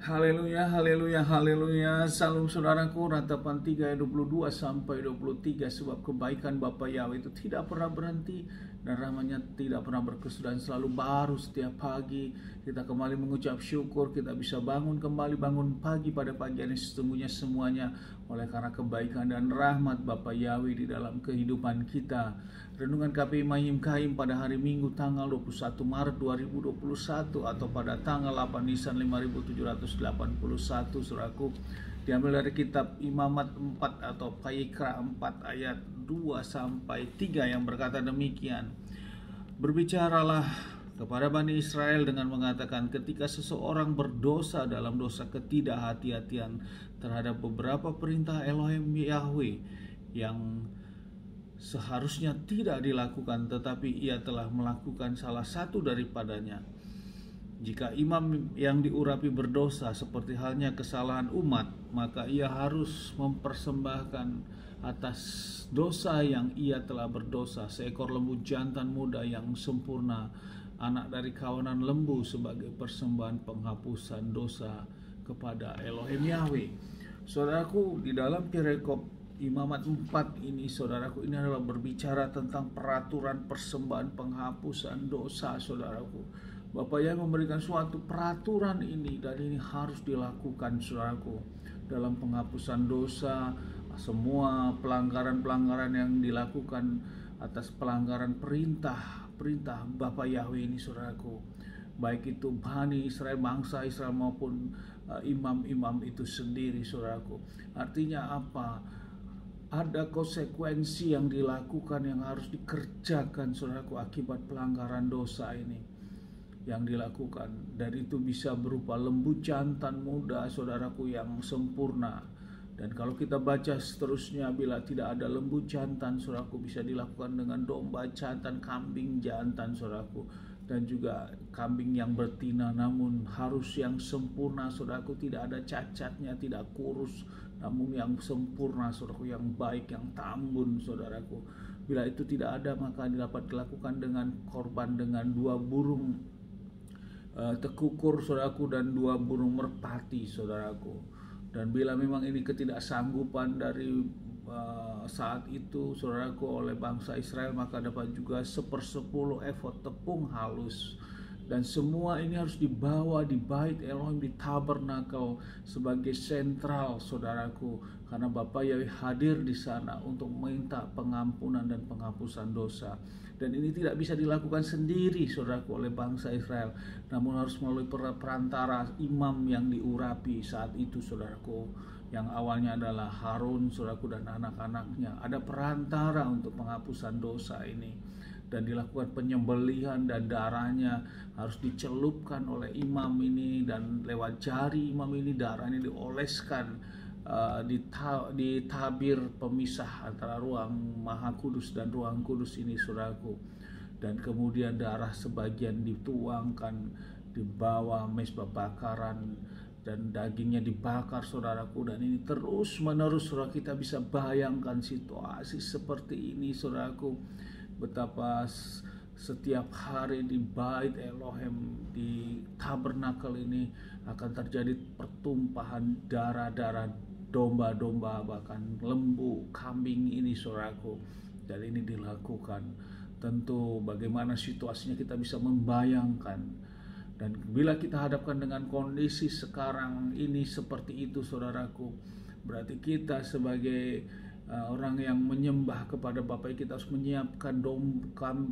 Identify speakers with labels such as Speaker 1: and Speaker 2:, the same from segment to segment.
Speaker 1: Haleluya, haleluya, haleluya. Salam saudaraku, ratapan 3 ayat 22 sampai 23. Sebab kebaikan Bapa Yahweh itu tidak pernah berhenti dan rahmatnya tidak pernah berkesudahan, selalu baru setiap pagi. Kita kembali mengucap syukur, kita bisa bangun kembali, bangun pagi pada pagi ini sesungguhnya semuanya oleh karena kebaikan dan rahmat Bapa Yahweh di dalam kehidupan kita. Renungan KPI Mahim Kaim pada hari Minggu tanggal 21 Maret 2021 atau pada tanggal 8 Nisan 5781, saudaraku, diambil dari kitab Imamat 4 atau Vayikra 4 ayat 2 sampai 3 yang berkata demikian. Berbicaralah kepada Bani Israel dengan mengatakan, ketika seseorang berdosa dalam dosa ketidakhati-hatian terhadap beberapa perintah Elohim Yahweh yang seharusnya tidak dilakukan, tetapi ia telah melakukan salah satu daripadanya. Jika imam yang diurapi berdosa seperti halnya kesalahan umat, maka ia harus mempersembahkan atas dosa yang ia telah berdosa seekor lembu jantan muda yang sempurna, anak dari kawanan lembu, sebagai persembahan penghapusan dosa kepada Elohim Yahweh. Saudaraku, di dalam Pirekop Imamat 4 ini, saudaraku, ini adalah berbicara tentang peraturan persembahan penghapusan dosa, saudaraku. Bapak yang memberikan suatu peraturan ini, dan ini harus dilakukan, saudaraku, dalam penghapusan dosa. Semua pelanggaran-pelanggaran yang dilakukan atas pelanggaran perintah Bapak Yahweh ini, saudaraku, baik itu Bani Israel, bangsa Israel, maupun imam-imam itu sendiri, saudaraku. Artinya apa? Ada konsekuensi yang dilakukan, yang harus dikerjakan, saudaraku, akibat pelanggaran dosa ini yang dilakukan. Dan itu bisa berupa lembu jantan muda, saudaraku, yang sempurna. Dan kalau kita baca seterusnya, bila tidak ada lembu jantan, saudaraku, bisa dilakukan dengan domba jantan, kambing jantan, saudaraku, dan juga kambing yang betina, namun harus yang sempurna, saudaraku, tidak ada cacatnya, tidak kurus, namun yang sempurna, saudaraku, yang baik, yang tambun, saudaraku. Bila itu tidak ada, maka dapat dilakukan dengan korban dengan 2 burung tekukur, saudaraku, dan 2 burung merpati, saudaraku. Dan bila memang ini ketidaksanggupan dari saat itu, saudaraku, oleh bangsa Israel, maka dapat juga 1/10 efod tepung halus. Dan semua ini harus dibawa di bait Elohim, di tabernakel, sebagai sentral, saudaraku, karena Bapa Yahweh hadir di sana untuk meminta pengampunan dan penghapusan dosa. Dan ini tidak bisa dilakukan sendiri, saudaraku, oleh bangsa Israel, namun harus melalui perantara imam yang diurapi saat itu, saudaraku, yang awalnya adalah Harun, saudaraku, dan anak-anaknya. Ada perantara untuk penghapusan dosa ini, dan dilakukan penyembelihan, dan darahnya harus dicelupkan oleh imam ini, dan lewat jari imam ini darahnya dioleskan di tabir pemisah antara ruang maha kudus dan ruang kudus ini, saudaraku. Dan kemudian darah sebagian dituangkan di bawah mezbah bakaran, dan dagingnya dibakar, saudaraku. Dan ini terus menerus, saudara, kita bisa bayangkan situasi seperti ini, saudaraku, betapa setiap hari di bait Elohim, di tabernakel ini, akan terjadi pertumpahan darah-darah domba-domba, bahkan lembu, kambing ini, saudaraku. Dan ini dilakukan. Tentu bagaimana situasinya kita bisa membayangkan. Dan bila kita hadapkan dengan kondisi sekarang ini seperti itu, saudaraku, berarti kita sebagai orang yang menyembah kepada Bapa, kita harus menyiapkan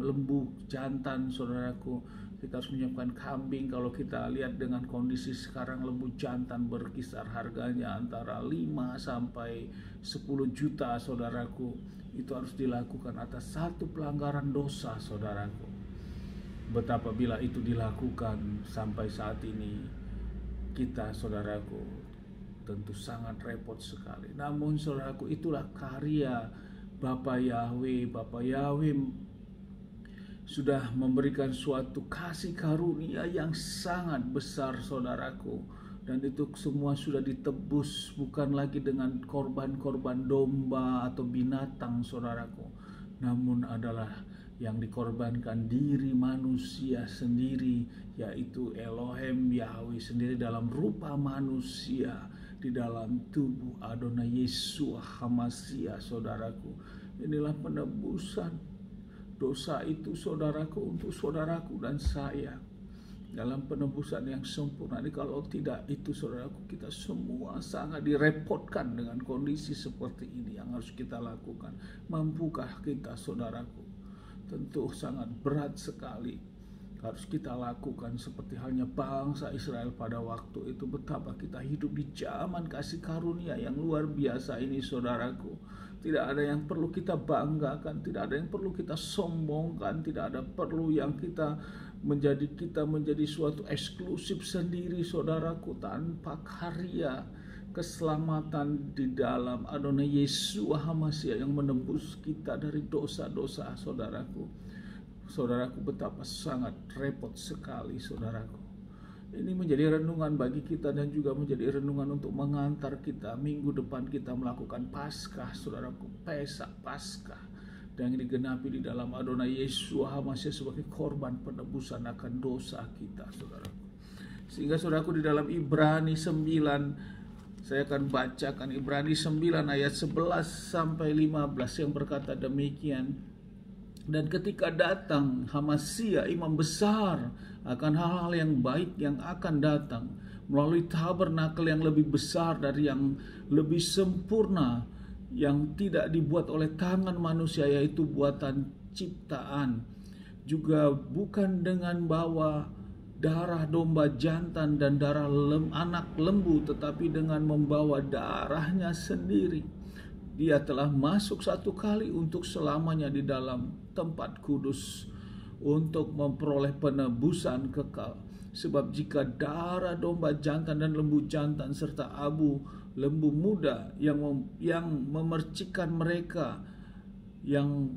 Speaker 1: lembu jantan, saudaraku. Kita harus menyiapkan kambing. Kalau kita lihat dengan kondisi sekarang, lembu jantan berkisar harganya antara 5 sampai 10 juta, saudaraku. Itu harus dilakukan atas satu pelanggaran dosa, saudaraku. Betapa bila itu dilakukan sampai saat ini, kita, saudaraku, tentu sangat repot sekali. Namun, saudaraku, itulah karya Bapa Yahweh. Bapa Yahweh sudah memberikan suatu kasih karunia yang sangat besar, saudaraku. Dan itu semua sudah ditebus, bukan lagi dengan korban-korban domba atau binatang, saudaraku, namun adalah yang dikorbankan diri manusia sendiri, yaitu Elohim Yahweh sendiri dalam rupa manusia di dalam tubuh Adonai Yeshua HaMashiach. Saudaraku, inilah penebusan dosa itu, saudaraku, untuk saudaraku dan saya dalam penebusan yang sempurna. Ini kalau tidak itu, saudaraku, kita semua sangat direpotkan dengan kondisi seperti ini yang harus kita lakukan. Mampukah kita, saudaraku? Tentu sangat berat sekali harus kita lakukan, seperti halnya bangsa Israel pada waktu itu. Betapa kita hidup di zaman kasih karunia yang luar biasa ini, saudaraku. Tidak ada yang perlu kita banggakan, tidak ada yang perlu kita sombongkan, tidak ada perlu yang kita menjadi suatu eksklusif sendiri, saudaraku, tanpa karya keselamatan di dalam Adonai Yeshua HaMashiach yang menebus kita dari dosa-dosa, saudaraku. Saudaraku, betapa sangat repot sekali, saudaraku. Ini menjadi renungan bagi kita dan juga menjadi renungan untuk mengantar kita minggu depan kita melakukan Paskah, saudaraku, Pesak Paskah, dan digenapi di dalam Adonai Yeshua HaMashiach sebagai korban penebusan akan dosa kita, saudaraku. Sehingga, saudaraku, di dalam Ibrani 9, saya akan bacakan Ibrani 9 ayat 11 sampai 15 yang berkata demikian. Dan ketika datang HaMashiach, imam besar akan hal-hal yang baik yang akan datang melalui tabernakel yang lebih besar dari yang lebih sempurna, yang tidak dibuat oleh tangan manusia, yaitu buatan ciptaan, juga bukan dengan bawa darah domba jantan dan darah anak lembu, tetapi dengan membawa darahnya sendiri. Dia telah masuk satu kali untuk selamanya di dalam tempat kudus untuk memperoleh penebusan kekal. Sebab jika darah domba jantan dan lembu jantan serta abu lembu muda yang memercikan mereka yang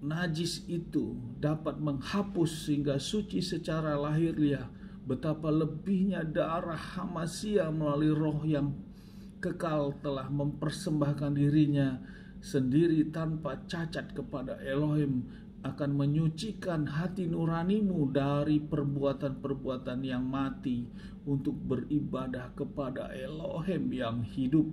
Speaker 1: najis itu dapat menghapus sehingga suci secara lahiriah, betapa lebihnya darah HaMashiach melalui Roh yang kekal telah mempersembahkan dirinya sendiri tanpa cacat kepada Elohim, akan menyucikan hati nuranimu dari perbuatan-perbuatan yang mati untuk beribadah kepada Elohim yang hidup.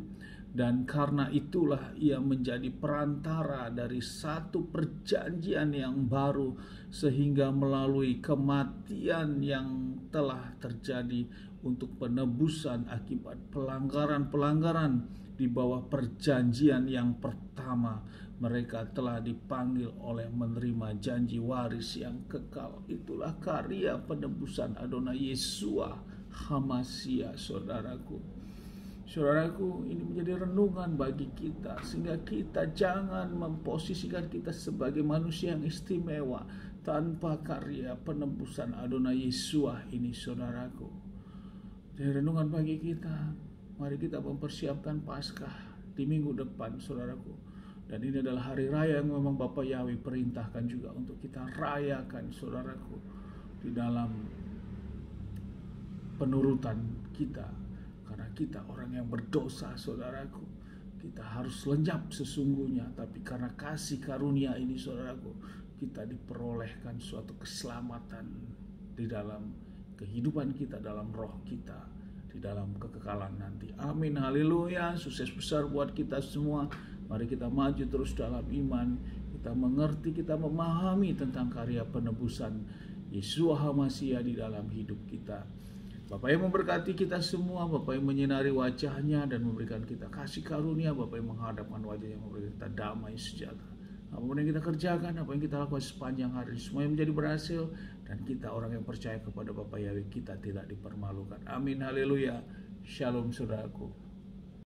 Speaker 1: Dan karena itulah ia menjadi perantara dari satu perjanjian yang baru, sehingga melalui kematian yang telah terjadi untuk penebusan akibat pelanggaran-pelanggaran di bawah perjanjian yang pertama, mereka telah dipanggil oleh menerima janji waris yang kekal. Itulah karya penebusan Adonai Yeshua HaMashiach, saudaraku. Saudaraku, ini menjadi renungan bagi kita, sehingga kita jangan memposisikan kita sebagai manusia yang istimewa tanpa karya penebusan Adonai Yeshua ini, saudaraku. Jadi renungan bagi kita, mari kita mempersiapkan Paskah di minggu depan, saudaraku. Dan ini adalah hari raya yang memang Bapak Yahweh perintahkan juga untuk kita rayakan, saudaraku, di dalam penurutan kita. Karena kita orang yang berdosa, saudaraku, kita harus lenyap sesungguhnya. Tapi karena kasih karunia ini, saudaraku, kita diperolehkan suatu keselamatan di dalam kehidupan kita, dalam roh kita, di dalam kekekalan nanti. Amin, haleluya. Sukses besar buat kita semua. Mari kita maju terus dalam iman. Kita mengerti, kita memahami tentang karya penebusan Yeshua HaMashiach di dalam hidup kita. Bapak yang memberkati kita semua, Bapak yang menyinari wajahnya dan memberikan kita kasih karunia, Bapak yang menghadapkan wajahnya, memberikan kita damai sejahtera. Apapun yang kita kerjakan, apa yang kita lakukan sepanjang hari, semuanya menjadi berhasil, dan kita orang yang percaya kepada Bapak Yahweh, kita tidak dipermalukan. Amin, haleluya. Shalom, saudaraku.